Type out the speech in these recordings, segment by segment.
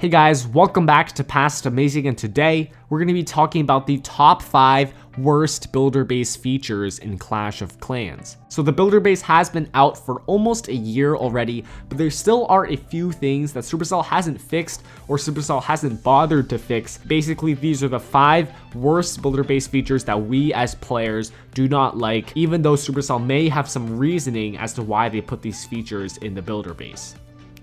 Hey guys, welcome back to Past Amazing, and today we're going to be talking about the top 5 worst builder base features in Clash of Clans. So the builder base has been out for almost a year already, but there still are a few things that Supercell hasn't fixed or Supercell hasn't bothered to fix. Basically, these are the 5 worst builder base features that we as players do not like, even though Supercell may have some reasoning as to why they put these features in the builder base.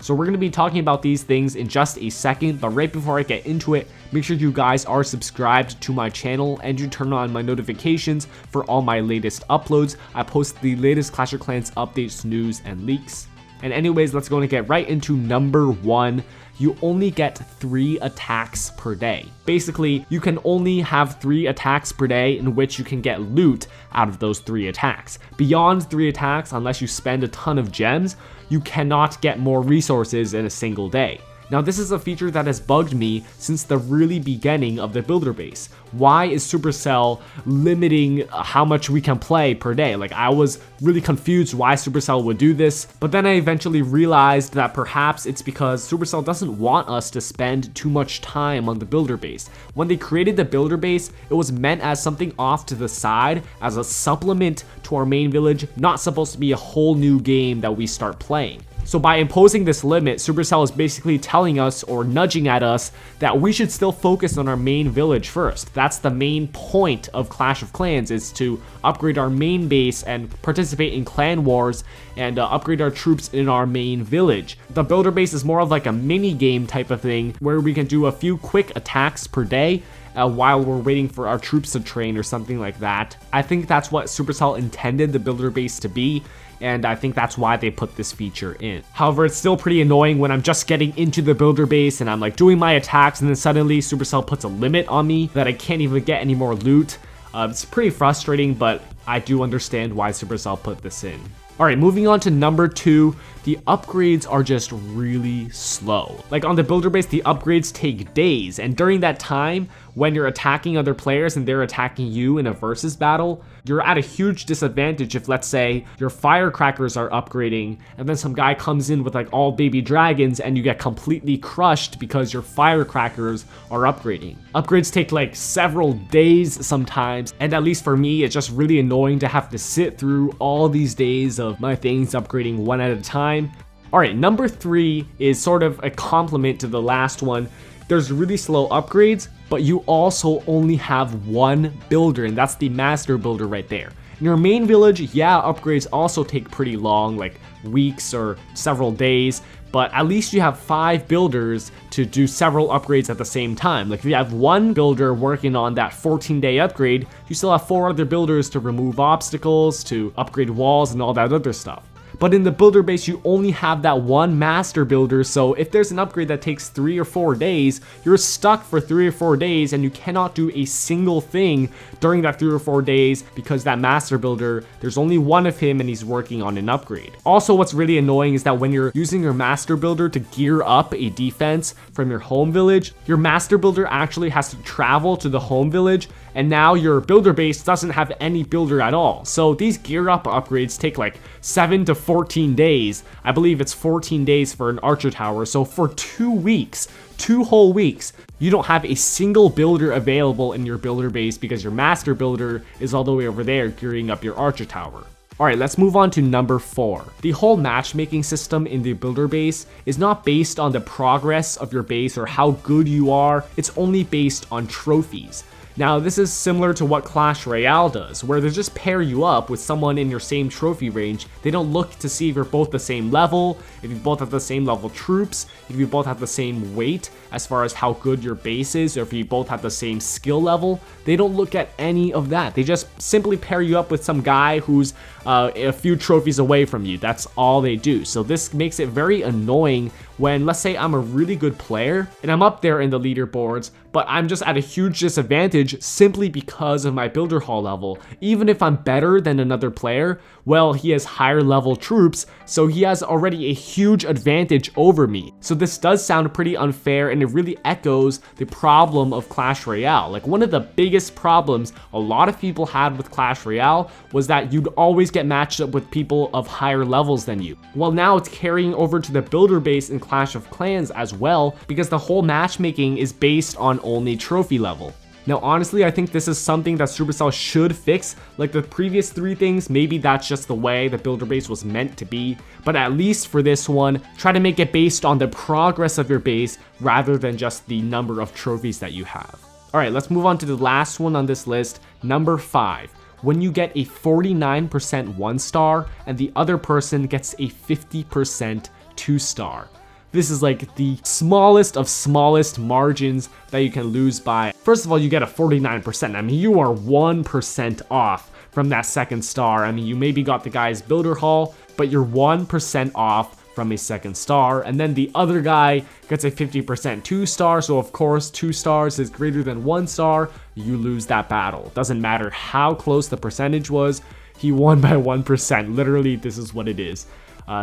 So we're going to be talking about these things in just a second, but right before I get into it, make sure you guys are subscribed to my channel and you turn on my notifications for all my latest uploads. I post the latest Clash of Clans updates, news, and leaks. And anyways, let's go and get right into number 1. You only get 3 attacks per day. Basically, you can only have 3 attacks per day in which you can get loot out of those 3 attacks. Beyond 3 attacks, unless you spend a ton of gems, you cannot get more resources in a single day. Now, this is a feature that has bugged me since the really beginning of the builder base. Why is Supercell limiting how much we can play per day? Like, I was really confused why Supercell would do this, but then I eventually realized that perhaps it's because Supercell doesn't want us to spend too much time on the builder base. When they created the builder base, it was meant as something off to the side, as a supplement to our main village, not supposed to be a whole new game that we start playing. So by imposing this limit, Supercell is basically telling us or nudging at us that we should still focus on our main village first. That's the main point of Clash of Clans, is to upgrade our main base and participate in clan wars and upgrade our troops in our main village. The builder base is more of like a mini game type of thing where we can do a few quick attacks per day while we're waiting for our troops to train or something like that. I think that's what Supercell intended the builder base to be, and I think that's why they put this feature in. However, it's still pretty annoying when I'm just getting into the builder base and I'm like doing my attacks, and then suddenly Supercell puts a limit on me that I can't even get any more loot. It's pretty frustrating, but I do understand why Supercell put this in. Alright, moving on to number 2, the upgrades are just really slow. Like on the builder base, the upgrades take days, and during that time, when you're attacking other players and they're attacking you in a versus battle, you're at a huge disadvantage if, let's say, your firecrackers are upgrading and then some guy comes in with like all baby dragons and you get completely crushed because your firecrackers are upgrading. Upgrades take like several days sometimes, and at least for me, it's just really annoying to have to sit through all these days of my things upgrading one at a time. Alright, number 3 is sort of a complement to the last one. There's really slow upgrades, but you also only have one builder, and that's the master builder right there. In your main village, yeah, upgrades also take pretty long, like weeks or several days, but at least you have 5 builders to do several upgrades at the same time. Like if you have one builder working on that 14-day upgrade, you still have 4 other builders to remove obstacles, to upgrade walls, and all that other stuff. But in the builder base, you only have that one master builder, so if there's an upgrade that takes 3 or 4 days, you're stuck for 3 or 4 days and you cannot do a single thing during that 3 or 4 days because that master builder, there's only one of him and he's working on an upgrade. Also, what's really annoying is that when you're using your master builder to gear up a defense from your home village, your master builder actually has to travel to the home village, and now your builder base doesn't have any builder at all. So these gear up upgrades take like 7 to 14 days. I believe it's 14 days for an archer tower. So for 2 weeks, 2 whole weeks, you don't have a single builder available in your builder base because your master builder is all the way over there gearing up your archer tower. Alright, let's move on to number 4. The whole matchmaking system in the builder base is not based on the progress of your base or how good you are. It's only based on trophies. Now, this is similar to what Clash Royale does, where they just pair you up with someone in your same trophy range. They don't look to see if you're both the same level, if you both have the same level troops, if you both have the same weight as far as how good your base is, or if you both have the same skill level. They don't look at any of that. They just simply pair you up with some guy who's a few trophies away from you. That's all they do. So this makes it very annoying when, let's say, I'm a really good player and I'm up there in the leaderboards, but I'm just at a huge disadvantage simply because of my builder hall level. Even if I'm better than another player, well, he has higher level troops, so he has already a huge advantage over me. So this does sound pretty unfair, and it really echoes the problem of Clash Royale. Like, one of the biggest problems a lot of people had with Clash Royale was that you'd always get matched up with people of higher levels than you. Well, now it's carrying over to the builder base in Clash of Clans as well, because the whole matchmaking is based on only trophy level. Now, honestly, I think this is something that Supercell should fix. Like the previous 3 things, maybe that's just the way the builder base was meant to be. But at least for this one, try to make it based on the progress of your base rather than just the number of trophies that you have. All right, let's move on to the last one on this list, number 5. When you get a 49% 1-star and the other person gets a 50% 2-star. This is like the smallest of smallest margins that you can lose by. First of all, you get a 49%. I mean, you are 1% off from that 2nd star. I mean, you maybe got the guy's builder haul, but you're 1% off from a 2nd star. And then the other guy gets a 50% 2-star. So of course, 2 stars is greater than 1 star. You lose that battle. Doesn't matter how close the percentage was. He won by 1%. Literally, this is what it is.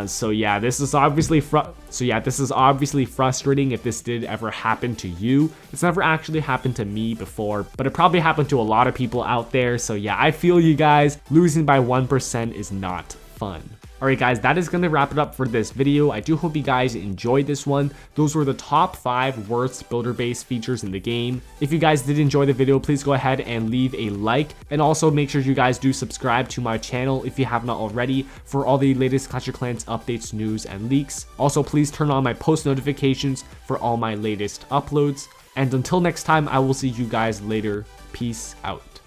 So yeah, this is obviously frustrating if this did ever happen to you. It's never actually happened to me before, but it probably happened to a lot of people out there. So yeah, I feel you guys. Losing by 1% is not fun. Alright guys, that is going to wrap it up for this video. I do hope you guys enjoyed this one. Those were the top 5 worst builder base features in the game. If you guys did enjoy the video, please go ahead and leave a like. And also make sure you guys do subscribe to my channel if you have not already for all the latest Clash of Clans updates, news, and leaks. Also, please turn on my post notifications for all my latest uploads. And until next time, I will see you guys later. Peace out.